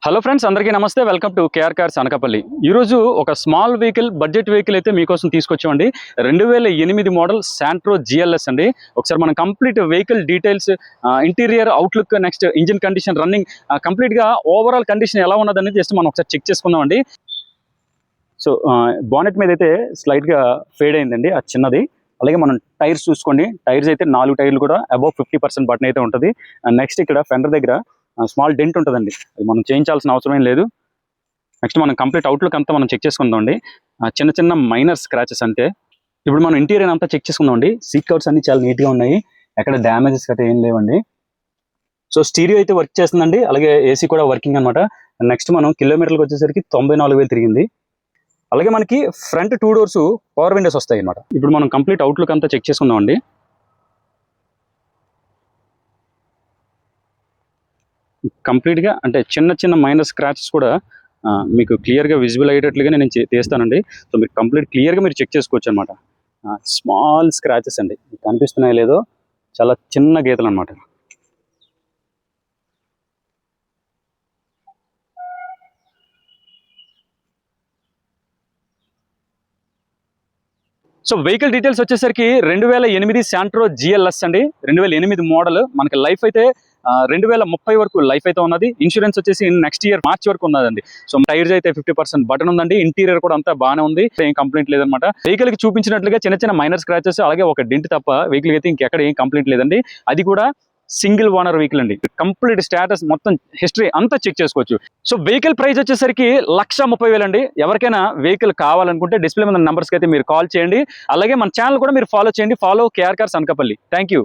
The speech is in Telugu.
హలో ఫ్రెండ్స్, అందరికీ నమస్తే. Welcome to KR cars Anakapalli. ఈరోజు ఒక స్మాల్ వెహికల్, బడ్జెట్ వెహికల్ అయితే మీకోసం తీసుకొచ్చామండి. 2008 మోడల్ శాంట్రో జిఎల్ఎస్ అండి. ఒకసారి మనం complete vehicle details, interior outlook, next engine condition, running, కంప్లీట్గా ఓవరాల్ కండిషన్ ఎలా ఉన్నదని జస్ట్ మనం ఒకసారి చెక్ చేసుకుందాం అండి. సో బానెట్ మీద అయితే స్లైట్గా ఫేడ్ అయిందండి, అది చిన్నది. అలాగే మనం టైర్స్ చూసుకోండి. టైర్స్ అయితే 4 టైర్లు కూడా అబౌవ్ 50% బటన్ అయితే ఉంటుంది. నెక్స్ట్ ఇక్కడ ఫెండర్ దగ్గర స్మాల్ డెంట్ ఉంటుందండి, అది మనం చేయించాల్సిన అవసరం ఏం లేదు. నెక్స్ట్ మనం కంప్లీట్ అవుట్లుక్ అంతా మనం చెక్ చేసుకుందామండి. చిన్న చిన్న మైనర్ స్క్రాచెస్ అంతే. ఇప్పుడు మనం ఇంటీరియర్ అంతా చెక్ చేసుకుందామండి. సీట్ కవర్స్ అన్ని చాలా నీట్గా ఉన్నాయి, ఎక్కడ డ్యామేజెస్ గట్రా ఏం లేవండి. సో స్టీరియో అయితే వర్క్ చేస్తుందండి, అలాగే ఏసీ కూడా వర్కింగ్ అనమాట. నెక్స్ట్ మనం కిలోమీటర్లకు వచ్చేసరికి 94,000 తిరిగింది. అలాగే మనకి ఫ్రంట్ 2 డోర్స్ పవర్ విండోస్ వస్తాయి అనమాట. ఇప్పుడు మనం కంప్లీట్ అవుట్లుక్ అంతా చెక్ చేసుకుందామండి. కంప్లీట్గా అంటే చిన్న చిన్న మైనర్ స్క్రాచెస్ కూడా మీకు క్లియర్గా విజిబుల్ అయ్యేటట్లుగా నేను తీస్తానండి. సో మీరు కంప్లీట్ క్లియర్గా మీరు చెక్ చేసుకోవచ్చు అనమాట. స్మాల్ స్క్రాచెస్ అండి, మీకు కనిపిస్తున్నాయో లేదో, చాలా చిన్న గీతలు అనమాట. సో వెహికల్ డీటెయిల్స్ వచ్చేసరికి 2008 శాంట్రో జిఎల్ఎస్ అండి. 2008 మోడల్. మనకి లైఫ్ అయితే 2030 వరకు లైఫ్ అయితే ఉన్నది. ఇన్సూరెన్స్ వచ్చేసి నెక్స్ట్ ఇయర్ మార్చ్ వరకు ఉన్నదండి. సో టైర్స్ అయితే 50% బటన్ ఉందండి. ఇంటీరియర్ కూడా అంతా బాగానే ఉంది, ఏం కంప్లైంట్ లేదనమాట. వెహికల్ కి చూపించినట్లుగా చిన్న చిన్న మైనర్ స్క్రాచెస్, అలాగే ఒక డెంట్ తప్ప వెహికల్ అయితే ఇంకెక్కడ ఏం కంప్లైంట్ లేదండి. అది కూడా సింగిల్ ఓనర్ వెహికల్ అండి. కంప్లీట్ స్టేటస్ మొత్తం హిస్టరీ అంతా చెక్ చేసుకోవచ్చు. సో వెహికల్ ప్రైస్ వచ్చేసరికి 1,30,000 అండి. ఎవరికైనా వెహికల్ కావాలనుకుంటే డిస్ప్లే మీద నంబర్స్కి అయితే మీరు కాల్ చేయండి. అలాగే మన ఛానల్ కూడా మీరు ఫాలో చేయండి. Follow KR cars Anakapalli. Thank you.